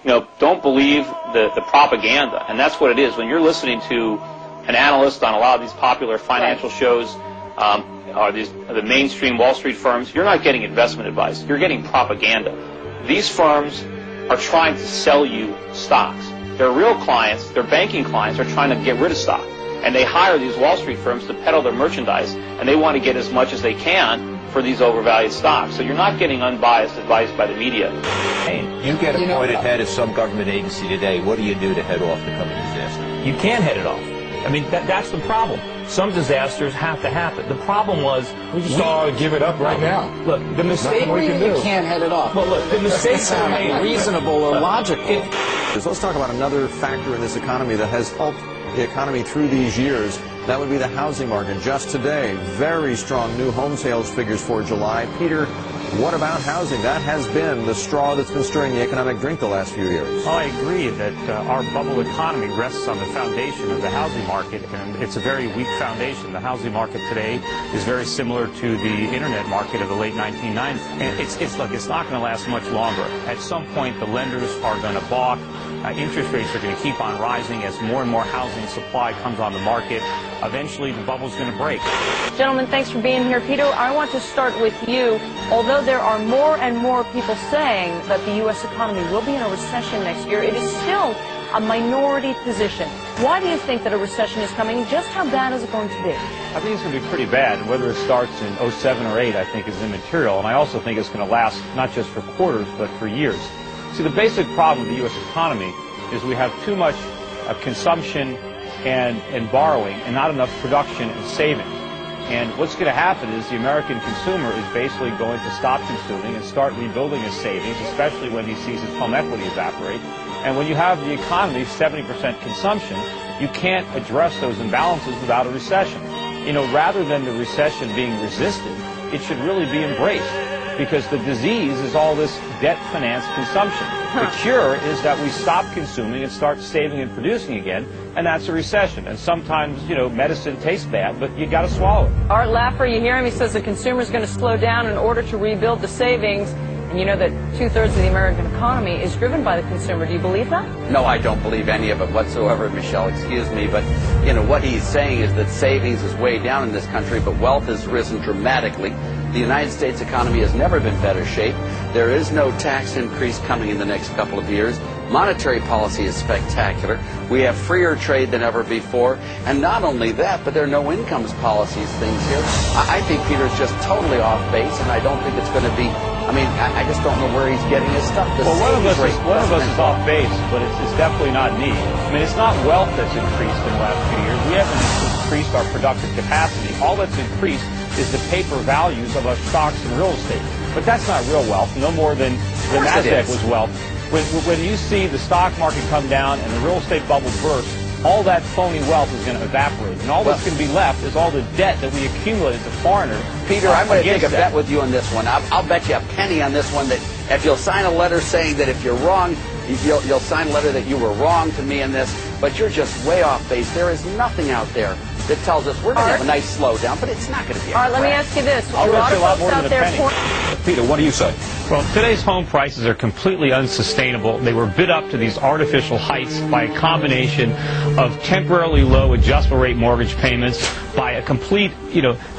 don't believe the propaganda. And that's what it is. When you're listening to an analyst on a lot of these popular financial shows, or the mainstream Wall Street firms, you're not getting investment advice. You're getting propaganda. These firms are trying to sell you stocks. Their real clients, their banking clients, are trying to get rid of stock. And they hire these Wall Street firms to peddle their merchandise, and they want to get as much as they can for these overvalued stocks. So you're not getting unbiased advice by the media. You get appointed head of some government agency today. What do you do to head off the coming disaster? You can't head it off. I mean, that's the problem. Some disasters have to happen. The problem was we just ought to give it up right now. Look, the mistake we can do. You can't head it off. Well, look, the mistakes are made reasonable or logical. Let's talk about another factor in this economy that has helped the economy through these years. That would be the housing market. Just today, very strong new home sales figures for July. Peter, what about housing? That has been the straw that's been stirring the economic drink the last few years. I agree that our bubble economy rests on the foundation of the housing market, and it's a very weak foundation. The housing market today is very similar to the internet market of the late 1990s. And it's not going to last much longer. At some point, the lenders are going to balk. Interest rates are going to keep on rising as more and more housing supply comes on the market. Eventually, the bubble's going to break. Gentlemen, thanks for being here. Peter, I want to start with you. Although there are more and more people saying that the U.S. economy will be in a recession next year, it is still a minority position. Why do you think that a recession is coming? Just how bad is it going to be? I think it's going to be pretty bad. Whether it starts in 07 or 8, I think, is immaterial. And I also think it's going to last not just for quarters, but for years. See, the basic problem with the U.S. economy is we have too much consumption and borrowing and not enough production and saving. And what's going to happen is the American consumer is basically going to stop consuming and start rebuilding his savings, especially when he sees his home equity evaporate. And when you have the economy 70% consumption, you can't address those imbalances without a recession. Rather than the recession being resisted, it should really be embraced, because the disease is all this debt-financed consumption. The cure is that we stop consuming and start saving and producing again, and that's a recession. And sometimes, medicine tastes bad, but you got to swallow it. Art Laffer, you hear him? He says the consumer's going to slow down in order to rebuild the savings. And you know that 2/3 of the American economy is driven by the consumer. Do you believe that? No, I don't believe any of it whatsoever, Michelle. Excuse me, but what he's saying is that savings is way down in this country, but wealth has risen dramatically. The United States economy has never been better shape. There is no tax increase coming in the next couple of years. Monetary policy is spectacular. We have freer trade than ever before. And not only that, but there are no incomes policies things here. I think Peter's just totally off base, and I don't think it's going to be, I just don't know where he's getting his stuff. Well, one of us is off base, but it's definitely not me. It's not wealth that's increased in the last few years. We haven't increased our productive capacity. All that's increased is the paper values of our stocks and real estate. But that's not real wealth, no more than the NASDAQ was wealth. When you see the stock market come down and the real estate bubble burst, all that phony wealth is going to evaporate. And all that's going to be left is all the debt that we accumulated to foreigners. Peter, I'm going to take a bet with you on this one. I'll bet you a penny on this one that if you'll sign a letter saying that if you're wrong, you'll sign a letter that you were wrong to me in this, but you're just way off base. There is nothing out there that tells us we're going to have a nice slowdown, but it's not going to be. All right, let me ask you this. I'll bet you a lot more than a penny. Peter, what do you say? Well, today's home prices are completely unsustainable. They were bid up to these artificial heights by a combination of temporarily low adjustable rate mortgage payments, by a complete,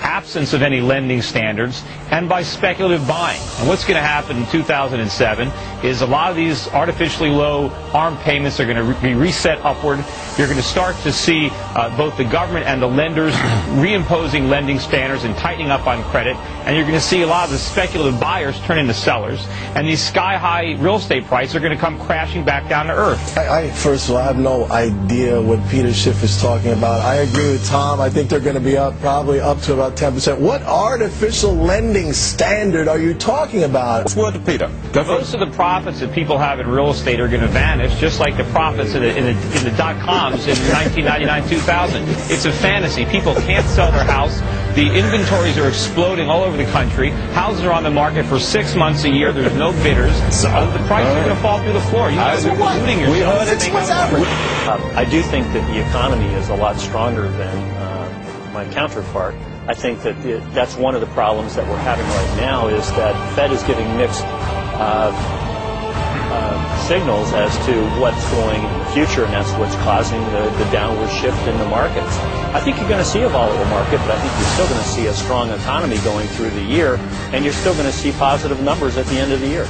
absence of any lending standards, and by speculative buying. And what's going to happen in 2007 is a lot of these artificially low ARM payments are going to be reset upward. You're going to start to see both the government and the lenders reimposing lending standards and tightening up on credit. And you're going to see a lot of the speculative buyers turn into sellers. And these sky-high real estate prices are going to come crashing back down to earth. First of all, I have no idea what Peter Schiff is talking about. I agree with Tom. I think they're going to be probably up to about 10%. What artificial lending standard are you talking about? What's word to Peter? Most of the profits that people have in real estate are going to vanish, just like the profits in the dot-coms in 1999-2000. It's a fantasy. People can't sell their house. The inventories are exploding all over the country. Houses are on the market for 6 months a year. There's no bidders. The prices are going to fall through the floor. You guys are deluding yourself. I do think that the economy is a lot stronger than my counterpart. I think that that's one of the problems that we're having right now is that Fed is giving mixed signals as to what's going in the future, and that's what's causing the downward shift in the markets. I think you're going to see a volatile market, but I think you're still going to see a strong economy going through the year, and you're still going to see positive numbers at the end of the year.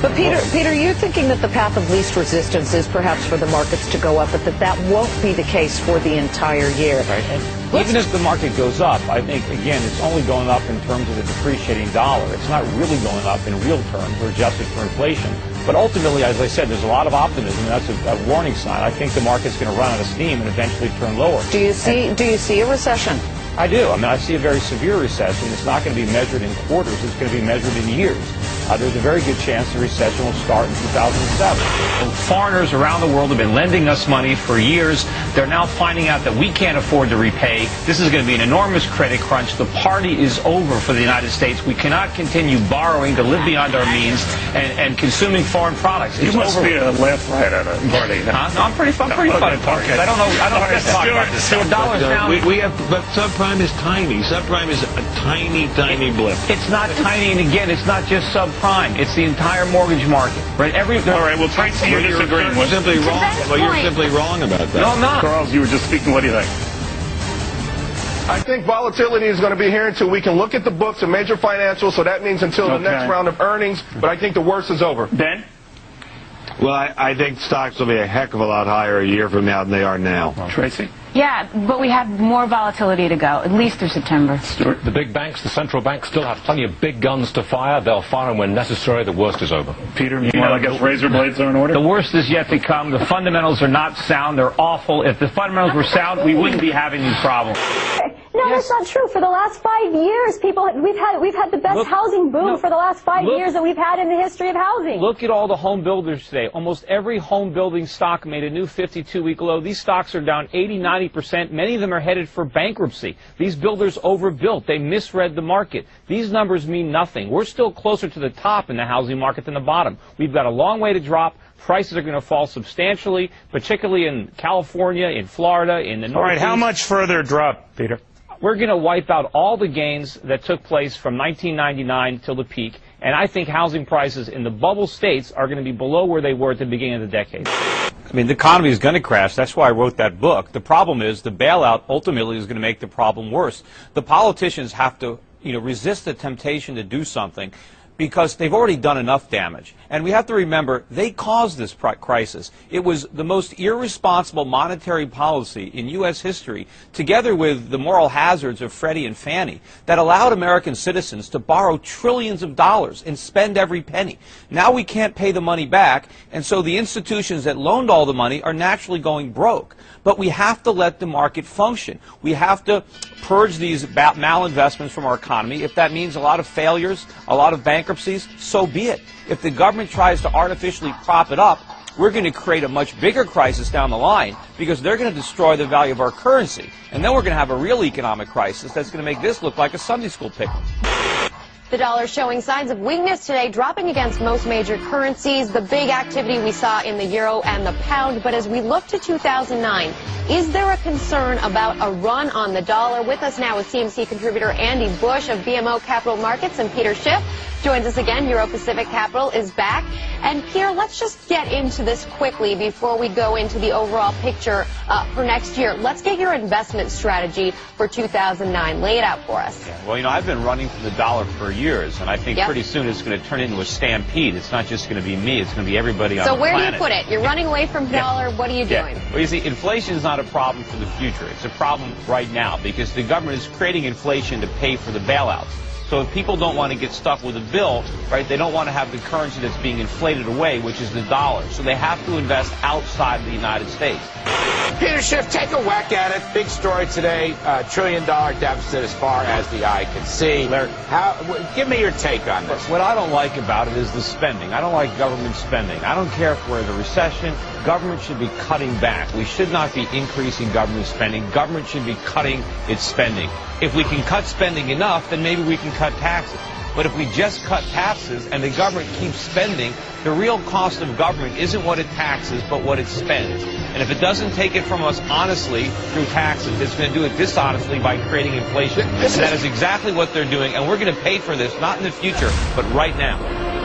But Peter, you're thinking that the path of least resistance is perhaps for the markets to go up, but that won't be the case for the entire year. Right. And even if the market goes up, I think, again, it's only going up in terms of the depreciating dollar. It's not really going up in real terms or adjusted for inflation. But ultimately, as I said, there's a lot of optimism, and that's a warning sign. I think the market's going to run out of steam and eventually turn lower. Do you see a recession? I do. I mean, I see a very severe recession. It's not going to be measured in quarters. It's going to be measured in years. There's a very good chance the recession will start in 2007. And foreigners around the world have been lending us money for years. They're now finding out that we can't afford to repay. This is going to be an enormous credit crunch. The party is over for the United States. We cannot continue borrowing to live beyond our means and consuming foreign products. You must be a left right at a party. No, I'm pretty fun parties. I don't know. I don't get to talk about this. $dollars down. But subprime is tiny. Subprime is a tiny blip. It's not tiny, and again, it's not just subprime. It's the entire mortgage market. Right? All right. Well, Tracy, you're disagreeing. You're simply wrong. Well, you're simply wrong about that. No, I'm not. Charles, you were just speaking. What do you think? I think volatility is going to be here until we can look at the books of major financials. So that means until the next round of earnings. But I think the worst is over. Ben? Well, I think stocks will be a heck of a lot higher a year from now than they are now. Tracy? Yeah, but we have more volatility to go, at least through September. Stuart? The big banks, the central banks, still have plenty of big guns to fire. They'll fire them when necessary. The worst is over. Peter, I guess razor blades are in order? The worst is yet to come. The fundamentals are not sound. They're awful. If the fundamentals were sound, we wouldn't be having these problems. No, that's not true. For the last 5 years, we've had the best housing boom for the last 5 years that we've had in the history of housing. Look at all the home builders today. Almost every home building stock made a new 52-week low. These stocks are down 80-90%. Many of them are headed for bankruptcy. These builders overbuilt. They misread the market. These numbers mean nothing. We're still closer to the top in the housing market than the bottom. We've got a long way to drop. Prices are going to fall substantially, particularly in California, in Florida, in the Northeast. All right, how much further drop, Peter? We're going to wipe out all the gains that took place from 1999 till the peak, and I think housing prices in the bubble states are going to be below where they were at the beginning of the decade. I mean, the economy is going to crash. That's why I wrote that book. The problem is the bailout ultimately is going to make the problem worse. The politicians have to, resist the temptation to do something because they've already done enough damage. And we have to remember, they caused this crisis. It was the most irresponsible monetary policy in U.S. history, together with the moral hazards of Freddie and Fannie, that allowed American citizens to borrow trillions of dollars and spend every penny. Now we can't pay the money back, and so the institutions that loaned all the money are naturally going broke. But we have to let the market function. We have to purge these malinvestments from our economy. If that means a lot of failures, a lot of bankruptcies, so be it. If the government tries to artificially prop it up, we're going to create a much bigger crisis down the line because they're going to destroy the value of our currency. And then we're going to have a real economic crisis that's going to make this look like a Sunday school picnic. The dollar showing signs of weakness today, dropping against most major currencies. The big activity we saw in the euro and the pound. But as we look to 2009, is there a concern about a run on the dollar? With us now is CMC contributor Andy Bush of BMO Capital Markets, and Peter Schiff joins us again. Euro Pacific Capital is back. And Peter, let's just get into this quickly before we go into the overall picture for next year. Let's get your investment strategy for 2009. Lay it out for us. Yeah, well, I've been running for the dollar for years, and I think pretty soon it's going to turn into a stampede. It's not just going to be me. It's going to be everybody on the planet. So where do you put it? You're running away from dollar. What are you doing? Well, you see, inflation is not a problem for the future. It's a problem right now because the government is creating inflation to pay for the bailouts. So if people don't want to get stuck with a bill, right, they don't want to have the currency that's being inflated away, which is the dollar. So they have to invest outside the United States. Peter Schiff, take a whack at it. Big story today, $1 trillion deficit as far as the eye can see. Give me your take on this. What I don't like about it is the spending. I don't like government spending. I don't care if we're in a recession. Government should be cutting back. We should not be increasing government spending. Government should be cutting its spending. If we can cut spending enough, then maybe we can cut taxes. But if we just cut taxes and the government keeps spending, the real cost of government isn't what it taxes, but what it spends. And if it doesn't take it from us honestly through taxes, it's going to do it dishonestly by creating inflation. And that is exactly what they're doing. And we're going to pay for this, not in the future, but right now.